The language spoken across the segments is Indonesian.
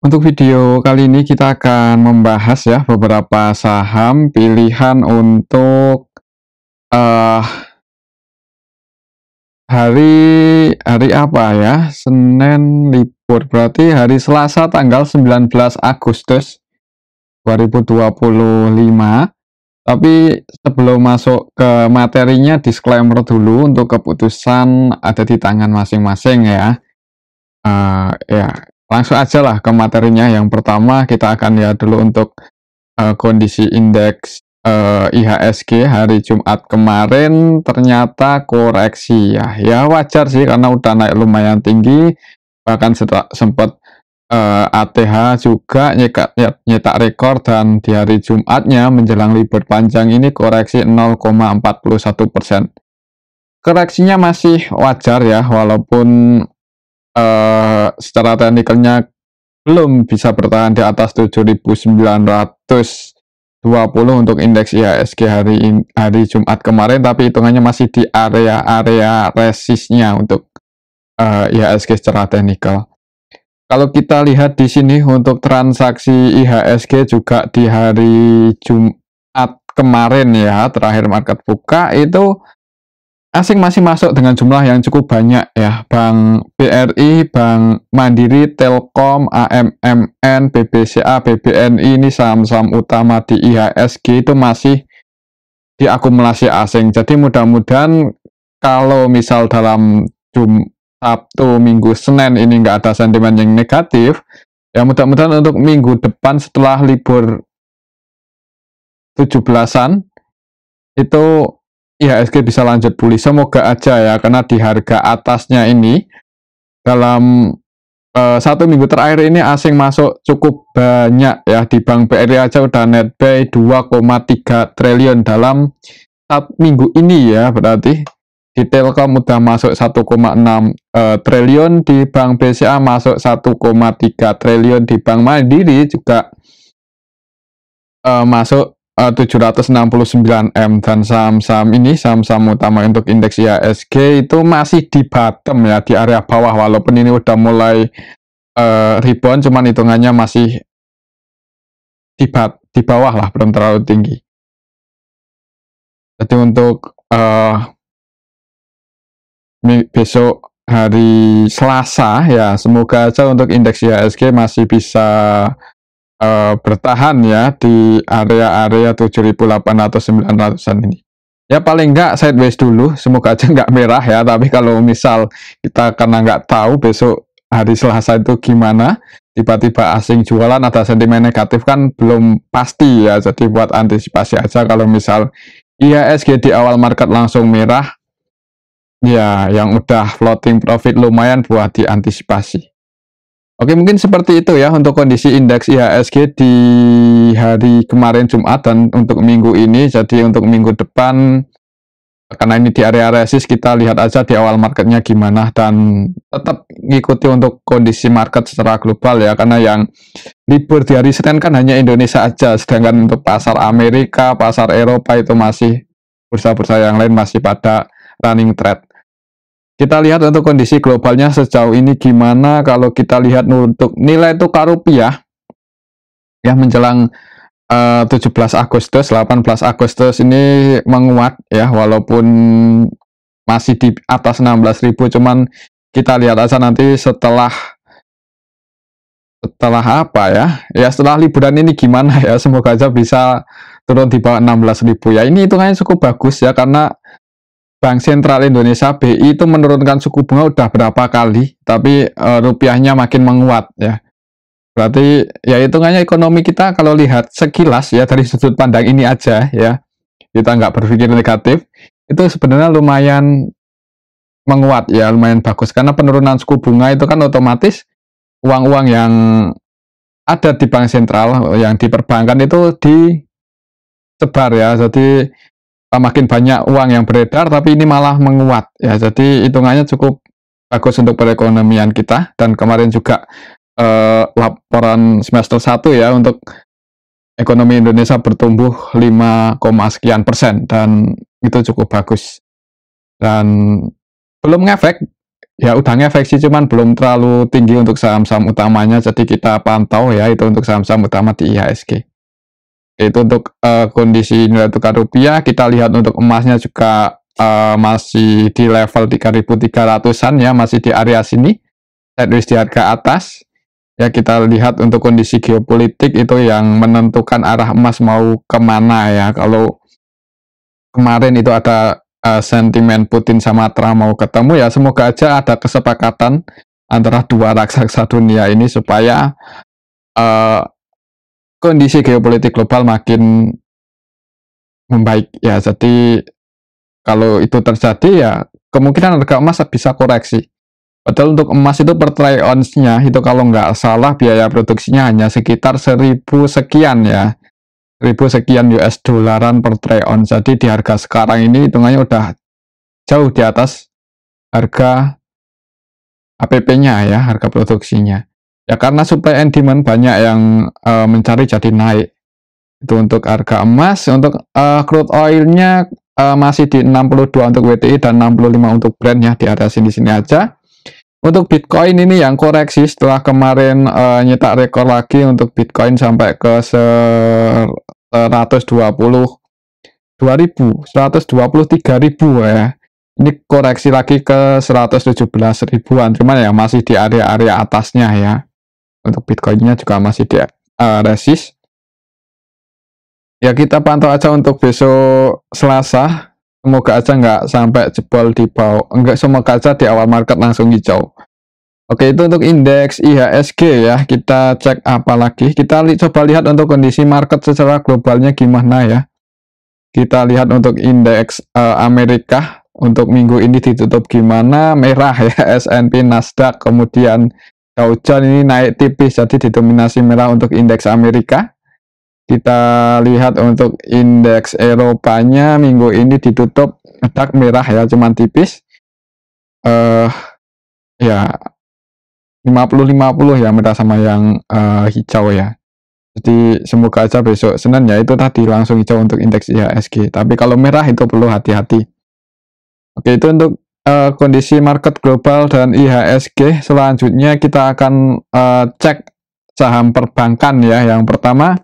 Untuk video kali ini kita akan membahas ya beberapa saham pilihan untuk eh, hari hari apa ya? Senin libur berarti hari Selasa tanggal 19 Agustus 2025. Tapi sebelum masuk ke materinya disclaimer dulu untuk keputusan ada di tangan masing-masing ya. Ya, langsung aja lah ke materinya. Yang pertama kita akan lihat dulu untuk kondisi indeks IHSG hari Jumat kemarin ternyata koreksi ya. Ya wajar sih karena udah naik lumayan tinggi, bahkan sempat ATH juga nyetak rekor, dan di hari Jumatnya menjelang libur panjang ini koreksi 0,41%. Koreksinya masih wajar ya, walaupun secara teknikalnya belum bisa bertahan di atas 7.920 untuk indeks IHSG hari Jumat kemarin, tapi hitungannya masih di area resistnya untuk IHSG secara teknikal. Kalau kita lihat di sini untuk transaksi IHSG juga di hari Jumat kemarin ya, terakhir market buka itu asing masih masuk dengan jumlah yang cukup banyak ya. Bank BRI, Bank Mandiri, Telkom, AMMN, BBCA, BBNI, ini saham-saham utama di IHSG itu masih diakumulasi asing. Jadi mudah-mudahan kalau misal dalam Sabtu, Minggu, Senin ini nggak ada sentimen yang negatif, ya mudah-mudahan untuk minggu depan setelah libur 17-an itu IHSG bisa lanjut pulih. Semoga aja ya, karena di harga atasnya ini dalam satu minggu terakhir ini asing masuk cukup banyak ya. Di Bank BRI aja udah net buy 2,3 triliun dalam satu minggu ini ya. Berarti di Telkom udah masuk 1,6 triliun, di Bank BCA masuk 1,3 triliun, di Bank Mandiri juga masuk 769 M, dan saham-saham ini, saham-saham utama untuk indeks IHSG itu masih di bottom ya, di area bawah, walaupun ini udah mulai rebound, cuman hitungannya masih di bawah lah, belum terlalu tinggi. Jadi untuk besok hari Selasa ya, semoga aja untuk indeks IHSG masih bisa bertahan ya di area-area 7.800-900an ini. Ya paling nggak sideways dulu, semoga aja nggak merah ya. Tapi kalau misal kita karena nggak tahu besok hari Selasa itu gimana, tiba-tiba asing jualan, ada sentimen negatif kan belum pasti ya. Jadi buat antisipasi aja, kalau misal IHSG di awal market langsung merah, ya yang udah floating profit lumayan buat diantisipasi. Oke, mungkin seperti itu ya untuk kondisi indeks IHSG di hari kemarin Jumat dan untuk minggu ini. Jadi untuk minggu depan, karena ini di area resist, kita lihat aja di awal marketnya gimana, dan tetap ngikuti untuk kondisi market secara global ya, karena yang libur di hari Senin kan hanya Indonesia aja, sedangkan untuk pasar Amerika, pasar Eropa itu masih, bursa-bursa yang lain masih pada running trade. Kita lihat untuk kondisi globalnya sejauh ini gimana. Kalau kita lihat untuk nilai tukar rupiah ya menjelang 17 Agustus, 18 Agustus ini menguat ya, walaupun masih di atas 16.000, cuman kita lihat aja nanti setelah apa ya, setelah liburan ini gimana ya, semoga aja bisa turun di bawah 16.000 ya. Ini hitungannya cukup bagus ya, karena Bank Sentral Indonesia BI itu menurunkan suku bunga udah berapa kali, tapi rupiahnya makin menguat ya. Berarti ya hitungannya ekonomi kita kalau lihat sekilas ya dari sudut pandang ini aja ya, kita nggak berpikir negatif, itu sebenarnya lumayan menguat ya, lumayan bagus. Karena penurunan suku bunga itu kan otomatis uang-uang yang ada di bank sentral, yang di perbankan itu disebar ya. Jadi makin banyak uang yang beredar, tapi ini malah menguat ya. Jadi hitungannya cukup bagus untuk perekonomian kita. Dan kemarin juga laporan semester 1 ya, untuk ekonomi Indonesia bertumbuh 5, sekian persen, dan itu cukup bagus. Dan belum ngefek ya udah ngefek sih, cuman belum terlalu tinggi untuk saham-saham utamanya, jadi kita pantau ya itu untuk saham-saham utama di IHSG. Itu untuk kondisi nilai tukar rupiah. Kita lihat untuk emasnya juga masih di level 3.300-an ya, masih di area sini, sideways di harga atas. Ya, kita lihat untuk kondisi geopolitik itu yang menentukan arah emas mau kemana ya. Kalau kemarin itu ada sentimen Putin sama Trump mau ketemu, ya semoga aja ada kesepakatan antara dua raksasa dunia ini supaya kondisi geopolitik global makin membaik ya. Jadi kalau itu terjadi ya kemungkinan harga emas bisa koreksi. Padahal untuk emas itu per troy ounce-nya itu kalau nggak salah biaya produksinya hanya sekitar 1.000 sekian ya. 1.000 sekian US dolaran per troy ounce. Jadi di harga sekarang ini hitungannya udah jauh di atas harga APP-nya ya, harga produksinya. Ya karena supply and demand banyak yang mencari jadi naik. Itu untuk harga emas. Untuk crude oil-nya masih di 62 untuk WTI dan 65 untuk Brent ya, di area sini-sini aja. Untuk Bitcoin ini yang koreksi setelah kemarin nyetak rekor lagi untuk Bitcoin sampai ke 123.000 ya. Ini koreksi lagi ke 117 ribuan, cuman ya masih di area-area atasnya ya. Untuk Bitcoinnya juga masih di resist. Ya kita pantau aja untuk besok Selasa. Semoga aja nggak sampai jebol di bawah. Enggak, semoga aja di awal market langsung hijau. Oke, itu untuk indeks IHSG ya. Kita cek apa lagi. Kita coba lihat untuk kondisi market secara globalnya gimana ya. Kita lihat untuk indeks Amerika. Untuk minggu ini ditutup gimana. Merah ya, S&P, Nasdaq. Kemudian Dow Jones ini naik tipis. Jadi didominasi merah untuk indeks Amerika. Kita lihat untuk indeks Eropanya minggu ini ditutup ngedak merah ya, cuman tipis. Ya 50-50 ya, merah sama yang hijau ya. Jadi semoga aja besok Senin ya itu tadi langsung hijau untuk indeks IHSG. Tapi kalau merah itu perlu hati-hati. Oke, itu untuk kondisi market global dan IHSG. Selanjutnya kita akan cek saham perbankan ya. Yang pertama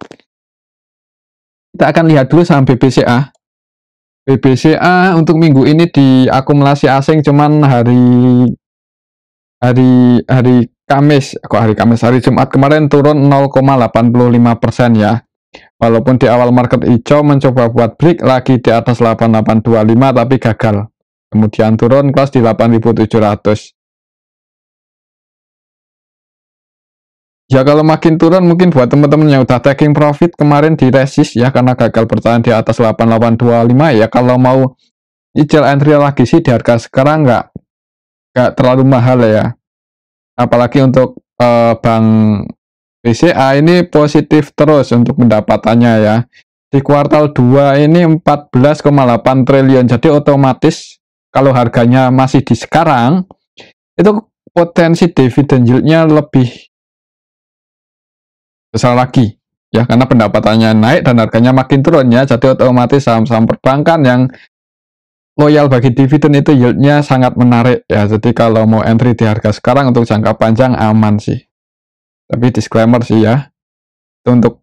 kita akan lihat dulu saham BBCA. BBCA untuk minggu ini diakumulasi asing cuman hari Kamis, hari Jumat kemarin turun 0,85% ya. Walaupun di awal market hijau mencoba buat break lagi di atas 8825 tapi gagal. Kemudian turun close di 8.700. Ya kalau makin turun mungkin buat teman-teman yang udah taking profit kemarin di resist ya karena gagal bertahan di atas 8825 ya, kalau mau ijel entry lagi sih di harga sekarang nggak terlalu mahal ya. Apalagi untuk Bank BCA ini positif terus untuk pendapatannya ya. Di kuartal 2 ini 14,8 triliun. Jadi otomatis kalau harganya masih di sekarang itu potensi dividen yield-nya lebih besar lagi ya karena pendapatannya naik dan harganya makin turun ya. Jadi otomatis saham-saham perbankan yang loyal bagi dividen itu yieldnya sangat menarik ya. Jadi kalau mau entry di harga sekarang untuk jangka panjang aman sih. Tapi disclaimer sih ya, untuk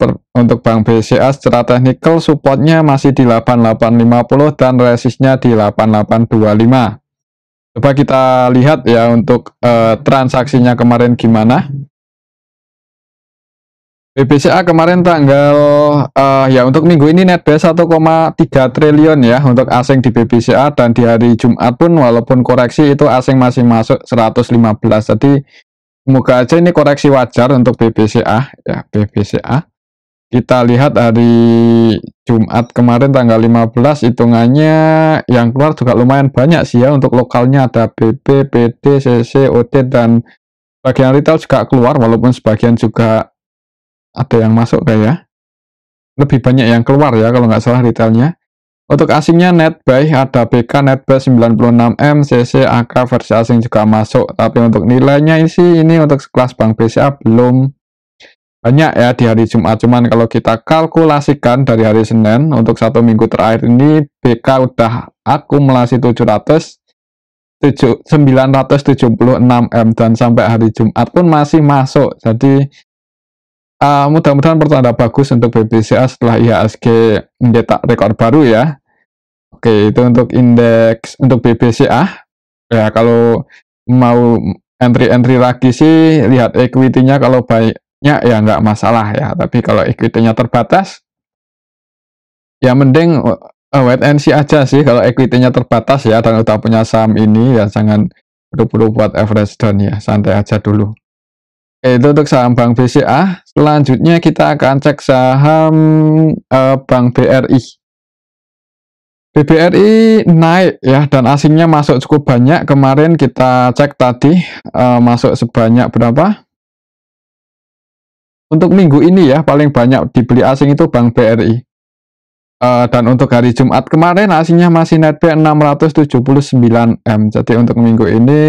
Bank BCA secara teknikal supportnya masih di 8850 dan resistnya di 8825. Coba kita lihat ya untuk transaksinya kemarin gimana. BBCA kemarin tanggal ya untuk minggu ini net base 1,3 triliun ya untuk asing di BBCA, dan di hari Jumat pun walaupun koreksi itu asing masih masuk 115. Jadi semoga aja ini koreksi wajar untuk BBCA ya. BBCA kita lihat hari Jumat kemarin tanggal 15 hitungannya yang keluar juga lumayan banyak sih ya. Untuk lokalnya ada BP, PD, CC, OD dan bagian retail juga keluar, walaupun sebagian juga ada yang masuk kayak lebih banyak yang keluar ya kalau nggak salah retailnya. Untuk asingnya net buy ada BK net buy 96M, CC, AK versi asing juga masuk. Tapi untuk nilainya ini untuk kelas Bank BCA belum banyak ya di hari Jumat. Cuman kalau kita kalkulasikan dari hari Senin untuk 1 minggu terakhir ini BK udah akumulasi 700, 976M dan sampai hari Jumat pun masih masuk. Jadi mudah-mudahan pertanda bagus untuk BBCA setelah IHSG mencetak rekor baru ya. Oke, itu untuk indeks untuk BBCA. Ya, kalau mau entry lagi sih lihat equity-nya, kalau baiknya ya nggak masalah ya. Tapi kalau equity-nya terbatas, ya mending wait and see aja sih kalau equity-nya terbatas ya, dan udah punya saham ini ya jangan buru-buru buat average down ya, santai aja dulu. Oke, itu untuk saham Bank BCA. Selanjutnya kita akan cek saham Bank BRI. BBRI naik ya, dan asingnya masuk cukup banyak. Kemarin kita cek tadi masuk sebanyak berapa? Untuk minggu ini ya, paling banyak dibeli asing itu Bank BRI. Dan untuk hari Jumat kemarin asingnya masih netback 679M. Jadi untuk minggu ini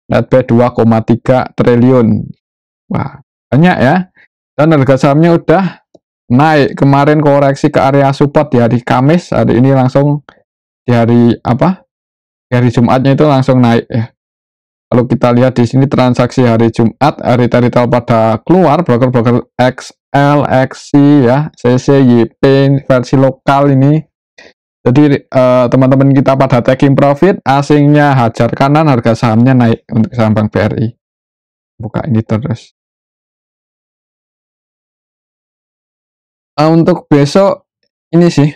netback 2,3 triliun. Wah, banyak ya. Dan harga sahamnya udah naik. Kemarin koreksi ke area support di hari Kamis, hari ini langsung di hari apa? Di hari Jumatnya itu langsung naik ya. Kalau kita lihat di sini transaksi hari Jumat, hari retail pada keluar, broker-broker XL, XC ya, CC, YP versi lokal ini. Jadi teman-teman kita pada taking profit, asingnya hajar kanan, harga sahamnya naik untuk saham Bank BRI. Buka ini terus. Untuk besok ini sih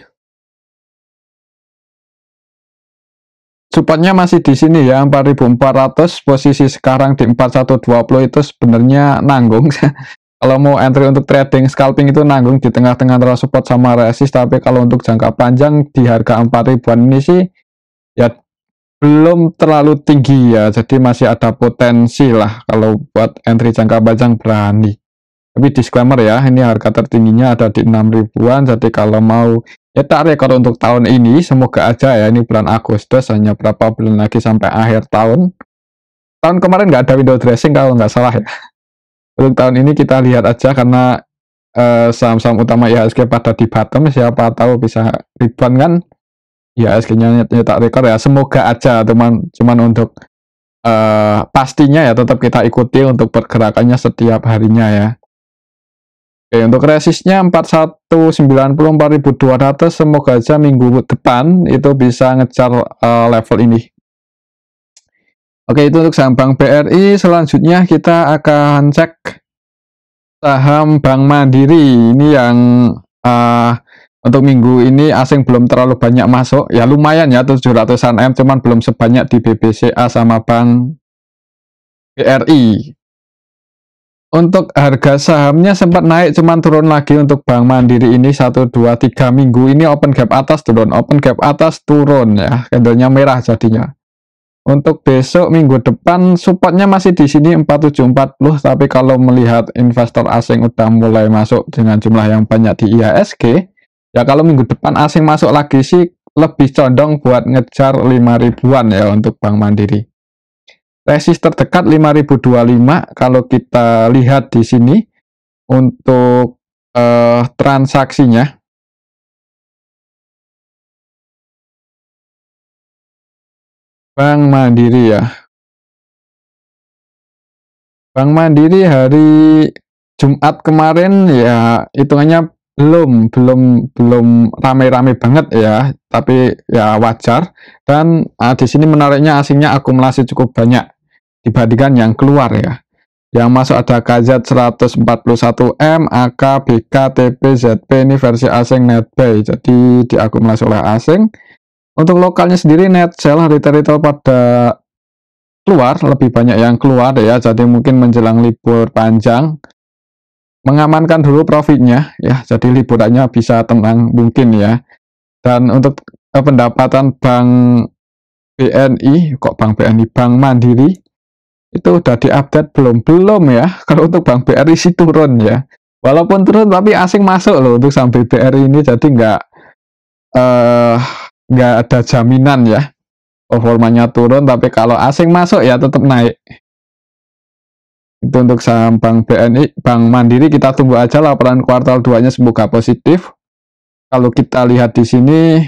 supportnya masih di sini ya, 4.400. Posisi sekarang di 4120 itu sebenarnya nanggung. Kalau mau entry untuk trading scalping itu nanggung di tengah-tengah antara support sama resist. Tapi kalau untuk jangka panjang di harga 4.000-an ini sih ya belum terlalu tinggi ya, jadi masih ada potensi lah kalau buat entry jangka panjang berani. Tapi disclaimer ya, ini harga tertingginya ada di 6.000-an. Jadi kalau mau nyetak rekor untuk tahun ini, semoga aja ya, ini bulan Agustus, hanya berapa bulan lagi sampai akhir tahun. Tahun kemarin nggak ada window dressing kalau nggak salah ya. Untuk tahun ini kita lihat aja, karena saham-saham utama IHSG pada di bottom, siapa tahu bisa rebound kan. IHSG-nya nyetak rekor ya, semoga aja. Cuman untuk pastinya ya tetap kita ikuti untuk pergerakannya setiap harinya ya. Oke, untuk resistnya 4190, 4200, semoga aja minggu depan itu bisa ngejar level ini. Oke, itu untuk saham Bank BRI. Selanjutnya kita akan cek saham Bank Mandiri. Ini yang untuk minggu ini asing belum terlalu banyak masuk. Ya lumayan ya, 700-an M, cuman belum sebanyak di BBCA sama Bank BRI. Untuk harga sahamnya sempat naik, cuman turun lagi untuk Bank Mandiri ini 1, 2, 3 minggu ini open gap atas turun, open gap atas turun ya, candlenya merah jadinya. Untuk besok minggu depan supportnya masih di sini 4740, tapi kalau melihat investor asing udah mulai masuk dengan jumlah yang banyak di IHSG, ya kalau minggu depan asing masuk lagi sih lebih condong buat ngejar 5.000-an ya untuk Bank Mandiri. Resist terdekat 5025 kalau kita lihat di sini untuk transaksinya. Bank Mandiri ya. Bank Mandiri hari Jumat kemarin ya hitungannya belum rame-rame banget ya, tapi ya wajar. Dan di sini menariknya asingnya akumulasi cukup banyak dibandingkan yang keluar ya. Yang masuk ada KZ 141M, AK, BK, TP, ZP, ini versi asing netbuy, jadi diakumulasi oleh asing. Untuk lokalnya sendiri net sell retail pada keluar, lebih banyak yang keluar ya, jadi mungkin menjelang libur panjang mengamankan dulu profitnya ya, jadi liburannya bisa tenang mungkin ya. Dan untuk pendapatan Bank BNI, kok Bank BNI, Bank Mandiri itu udah diupdate belum ya. Kalau untuk Bank BRI sih turun ya, walaupun turun tapi asing masuk loh untuk saham BRI ini, jadi nggak ada jaminan ya performanya turun, tapi kalau asing masuk ya tetap naik. Itu untuk saham Bank BNI. Bank Mandiri kita tunggu aja laporan kuartal 2-nya, semoga positif. Kalau kita lihat di sini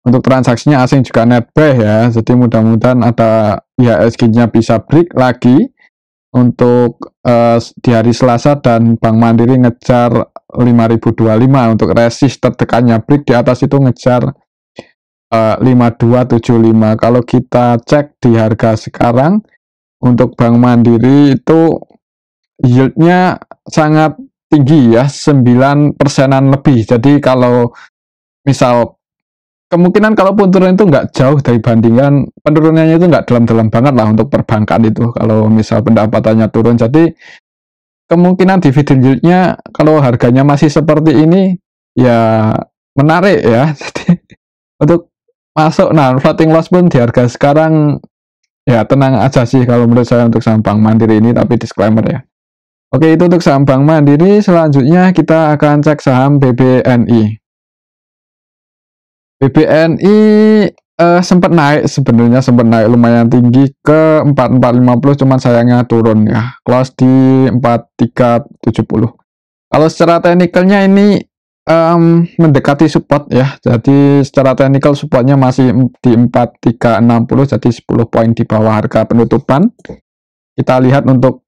Untuk transaksinya asing juga net buy ya, jadi mudah-mudahan ada IHSG-nya bisa break lagi untuk di hari Selasa, dan Bank Mandiri ngejar 5025 untuk resist tertekannya break di atas itu ngejar 5275. Kalau kita cek di harga sekarang untuk Bank Mandiri itu yieldnya sangat tinggi ya, 9%-an lebih. Jadi kalau misal kemungkinan kalaupun turun itu nggak jauh dari bandingan penurunannya, itu nggak dalam-dalam banget lah untuk perbankan itu kalau misal pendapatannya turun. Jadi kemungkinan dividend yield-nya kalau harganya masih seperti ini ya menarik ya. Jadi untuk masuk, nah floating loss pun di harga sekarang ya tenang aja sih kalau menurut saya untuk saham Bank Mandiri ini, tapi disclaimer ya. Oke, itu untuk saham Bank Mandiri. Selanjutnya kita akan cek saham BBNI. BBNI sempat naik, sebenarnya sempat naik lumayan tinggi ke 4450, cuman sayangnya turun ya, close di 4370. Kalau secara teknikalnya ini mendekati support ya, jadi secara teknikal supportnya masih di 4360, jadi 10 poin di bawah harga penutupan. Kita lihat untuk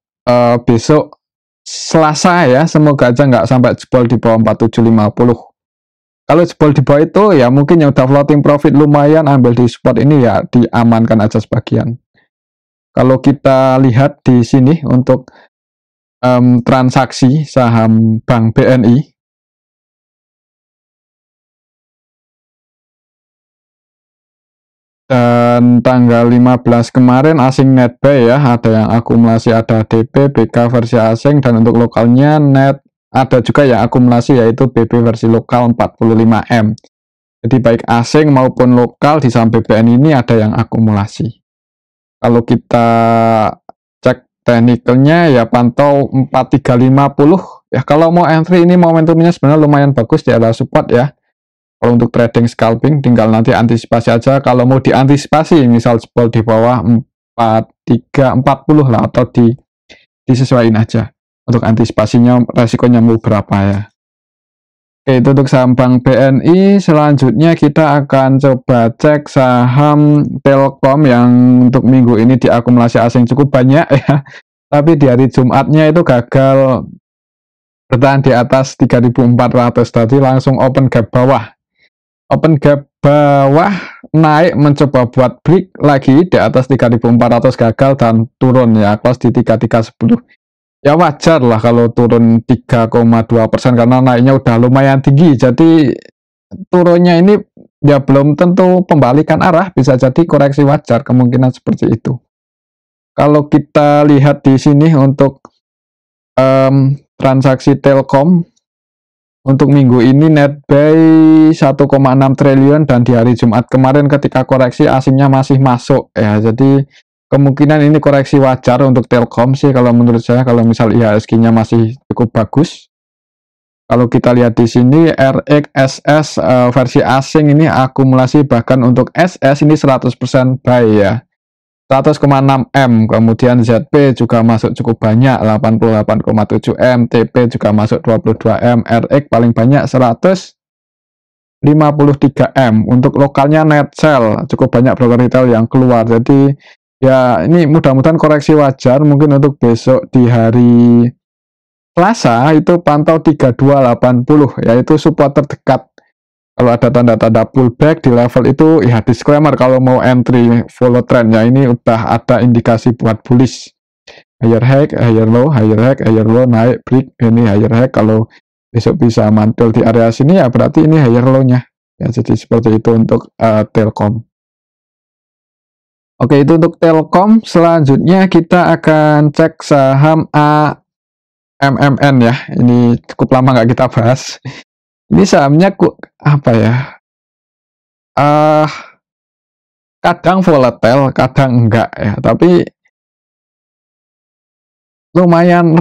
besok Selasa ya, semoga aja nggak sampai jebol di bawah 4750. Kalau jebol di bawah itu ya mungkin yang udah floating profit lumayan ambil di support ini ya diamankan aja sebagian. Kalau kita lihat di sini untuk transaksi saham Bank BNI, dan tanggal 15 kemarin asing net buy ya, ada yang akumulasi, ada DP, BK versi asing, dan untuk lokalnya net ada juga yang akumulasi yaitu BB versi lokal 45M. Jadi baik asing maupun lokal di saham BBNI ini ada yang akumulasi. Kalau kita cek teknikalnya ya pantau 4350 ya, kalau mau entry ini momentumnya sebenarnya lumayan bagus di area support ya. Kalau untuk trading scalping tinggal nanti antisipasi aja, kalau mau diantisipasi misal jebol di bawah 4340 lah, atau disesuaikan aja untuk antisipasinya resikonya mau berapa ya. Oke, itu untuk saham Bank BNI. Selanjutnya kita akan coba cek saham Telkom yang untuk minggu ini diakumulasi asing cukup banyak ya, tapi di hari Jumatnya itu gagal bertahan di atas 3400, tadi langsung open gap bawah. Open gap bawah naik mencoba buat break lagi di atas 3400, gagal dan turun ya, close di 3310. Ya wajar lah kalau turun 3,2% karena naiknya udah lumayan tinggi. Jadi turunnya ini ya belum tentu pembalikan arah, bisa jadi koreksi wajar, kemungkinan seperti itu. Kalau kita lihat di sini untuk transaksi Telkom untuk minggu ini net buy 1,6 triliun, dan di hari Jumat kemarin ketika koreksi asingnya masih masuk ya. Jadi kemungkinan ini koreksi wajar untuk Telkom sih kalau menurut saya, kalau misal IHSG-nya masih cukup bagus. Kalau kita lihat di sini RX SS versi asing ini akumulasi, bahkan untuk SS ini 100% buy ya, 100,6 M. Kemudian ZP juga masuk cukup banyak 88,7 M, TP juga masuk 22 M, RX paling banyak 153 M. Untuk lokalnya net sell cukup banyak broker retail yang keluar. Jadi ya ini mudah-mudahan koreksi wajar. Mungkin untuk besok di hari Selasa itu pantau 3280 yaitu support terdekat. Kalau ada tanda-tanda pullback di level itu ya disclaimer, kalau mau entry follow trendnya ini udah ada indikasi buat bullish. Higher high, higher low, higher high, higher low, naik break ini higher high. Kalau besok bisa mantul di area sini ya berarti ini higher low-nya. Ya jadi seperti itu untuk Telkom. Oke, itu untuk Telkom. Selanjutnya kita akan cek saham AMMN ya. Ini cukup lama nggak kita bahas. Ini sahamnya apa ya? Kadang volatile, kadang enggak ya. Tapi lumayan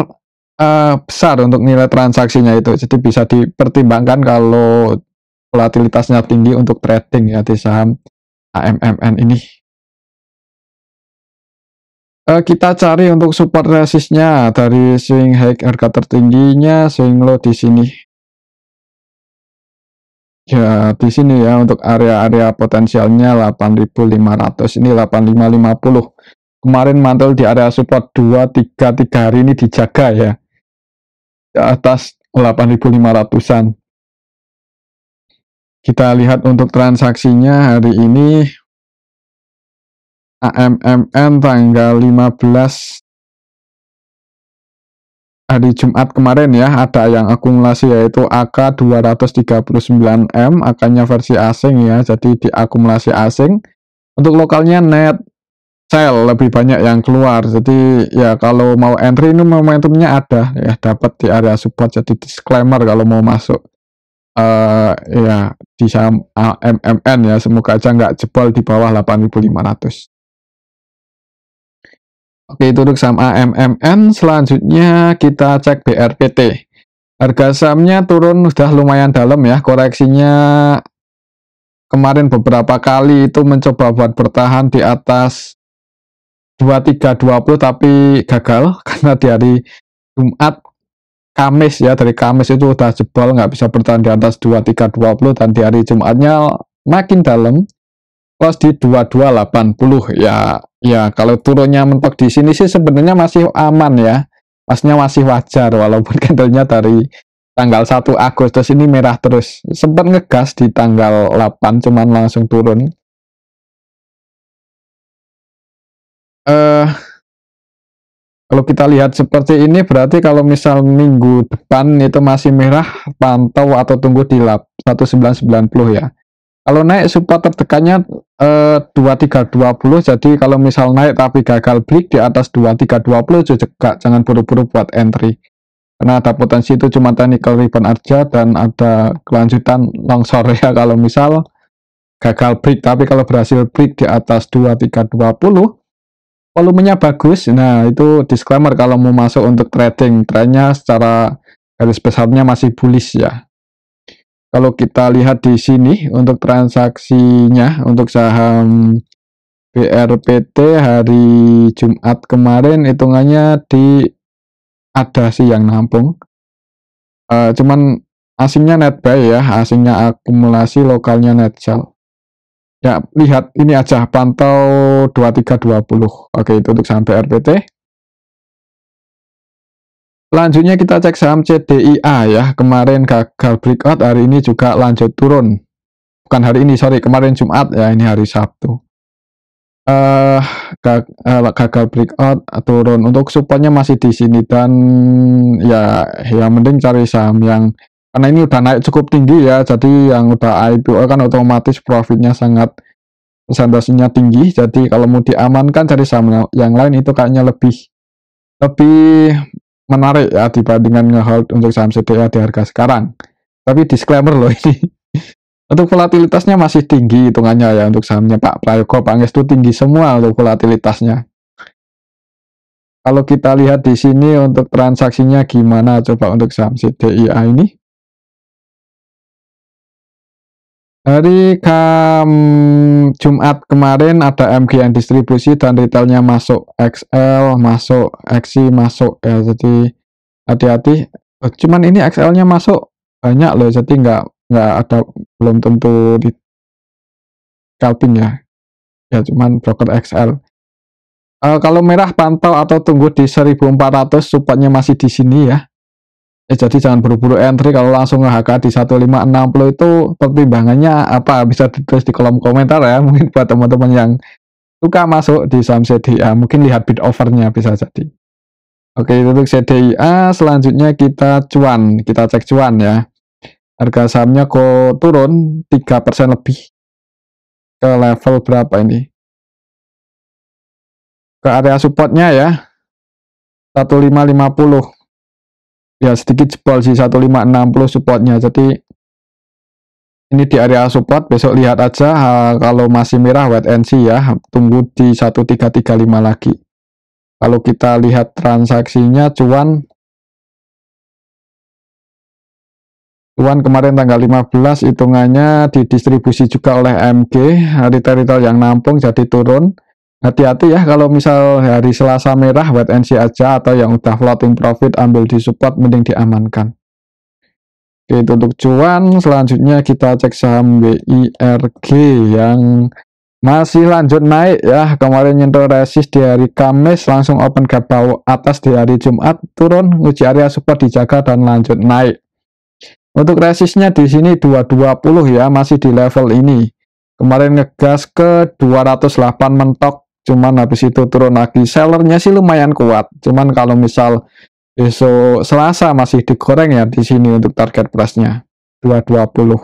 besar untuk nilai transaksinya itu. Jadi bisa dipertimbangkan kalau volatilitasnya tinggi untuk trading ya di saham AMMN ini. Kita cari untuk support resistnya dari swing high harga tertingginya, swing low di sini. Ya, di sini ya untuk area-area potensialnya 8.500, ini 8550. Kemarin mantul di area support 233, hari ini dijaga ya di atas 8.500-an. Kita lihat untuk transaksinya hari ini AMMN tanggal 15 hari Jumat kemarin ya, ada yang akumulasi yaitu AK 239M, AK-nya versi asing ya, jadi diakumulasi asing. Untuk lokalnya net sell lebih banyak yang keluar, jadi ya kalau mau entry ini momentumnya ada ya, dapat di area support, jadi disclaimer kalau mau masuk ya di saham AMMN ya, semoga aja nggak jebol di bawah 8.500. Oke, itu untuk saham AMMN. Selanjutnya kita cek BRPT. Harga sahamnya turun udah lumayan dalam ya, koreksinya kemarin beberapa kali itu mencoba buat bertahan di atas 2320 tapi gagal karena di hari Jumat, Kamis ya, dari Kamis itu udah jebol, nggak bisa bertahan di atas 2320, dan di hari Jumatnya makin dalam, close di 2280 ya. Ya kalau turunnya mentok di sini sih sebenarnya masih aman ya, pasnya masih wajar walaupun candlenya dari tanggal 1 Agustus ini merah terus, sempat ngegas di tanggal 8 cuman langsung turun. Kalau kita lihat seperti ini berarti kalau misal minggu depan itu masih merah, pantau atau tunggu di 1990 ya. Kalau naik support tertekannya 2320, jadi kalau misal naik tapi gagal break di atas 2320 juga jangan buru-buru buat entry. Karena ada potensi itu cuma technical rebound aja dan ada kelanjutan longsor ya kalau misal gagal break. Tapi kalau berhasil break di atas 2320, volumenya bagus, nah itu disclaimer kalau mau masuk untuk trading. Trennya secara garis besarnya masih bullish ya. Kalau kita lihat di sini untuk transaksinya untuk saham BRPT hari Jumat kemarin hitungannya ada sih yang nampung. Cuman asingnya net buy ya, asingnya akumulasi, lokalnya net sell. Ya, lihat ini aja pantau 2320. Oke, itu untuk saham BRPT. Selanjutnya kita cek saham CDIA ya, kemarin gagal breakout, hari ini juga lanjut turun. Bukan hari ini, sorry, kemarin Jumat ya, ini hari Sabtu. Gagal breakout, turun. Untuk supportnya masih di sini, dan ya mending cari saham yang, karena ini udah naik cukup tinggi ya, jadi yang udah IPO kan otomatis profitnya sangat, persentasenya tinggi, jadi kalau mau diamankan cari saham yang lain itu kayaknya lebih menarik ya dibandingkan ngehold untuk saham CDIA di harga sekarang. Tapi disclaimer loh ini, untuk volatilitasnya masih tinggi hitungannya ya, untuk sahamnya Pak Prayogo, Pak Ngestu tinggi semua untuk volatilitasnya. Kalau kita lihat di sini untuk transaksinya gimana coba untuk saham CDIA ini. Hari Jumat kemarin ada MG yang distribusi dan retailnya masuk, XL masuk, XI masuk ya, jadi hati-hati. Cuman ini XL-nya masuk banyak loh, jadi nggak ada, belum tentu di scalping ya. Ya cuman broker XL. Kalau merah pantau atau tunggu di 1400, supportnya masih di sini ya. Jadi jangan buru-buru entry kalau langsung nge-HK di 1560 itu, pertimbangannya apa bisa ditulis di kolom komentar ya, mungkin buat teman-teman yang suka masuk di saham CDIA, mungkin lihat bid overnya bisa jadi. Oke, itu untuk CDIA. Selanjutnya kita cek cuan ya. Harga sahamnya kok turun 3% lebih ke level berapa ini, ke area supportnya ya 1550 ya, sedikit jebol sih 1560 supportnya, jadi ini di area support, besok lihat aja, kalau masih merah wait and see ya, tunggu di 1335 lagi. Kalau kita lihat transaksinya cuan kemarin tanggal 15 hitungannya didistribusi juga oleh MG, retail yang nampung jadi turun. Hati-hati ya kalau misal hari Selasa merah, wait and see aja, atau yang udah floating profit ambil di support mending diamankan. Oke, itu untuk cuan. Selanjutnya kita cek saham WIRG yang masih lanjut naik ya. Kemarin nyentuh resist di hari Kamis, langsung open gap bawah atas di hari Jumat, turun, uji area support dijaga dan lanjut naik. Untuk resistnya di sini 220 ya, masih di level ini. Kemarin ngegas ke 208 mentok, cuman habis itu turun lagi. Sellernya sih lumayan kuat, cuman kalau misal besok Selasa masih digoreng ya di sini untuk target price-nya 220.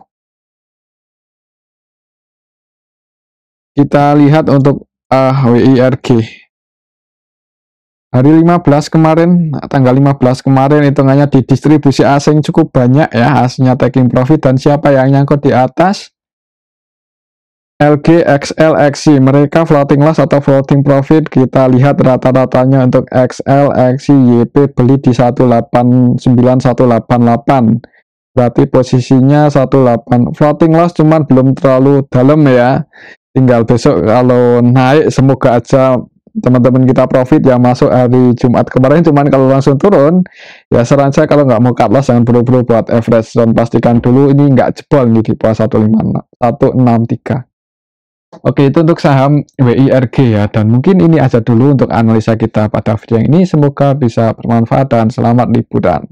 Kita lihat untuk WIRG. Hari 15 kemarin, tanggal 15 kemarin hitungannya di distribusi asing cukup banyak ya, aslinya taking profit dan siapa yang nyangkut di atas? LG, XL, XC, mereka floating loss atau floating profit. Kita lihat rata-ratanya untuk XL, XC, YP beli di 189,188. Berarti posisinya 18 floating loss, cuman belum terlalu dalam ya. Tinggal besok kalau naik, semoga aja teman-teman kita profit yang masuk hari Jumat kemarin. Cuman kalau langsung turun, ya saran saya kalau nggak mau cut loss jangan buru-buru buat average zone. Pastikan dulu ini nggak jebol nih di bawah 163. Oke, itu untuk saham WIRG ya, dan mungkin ini aja dulu untuk analisa kita pada video ini. Semoga bisa bermanfaat dan selamat liburan.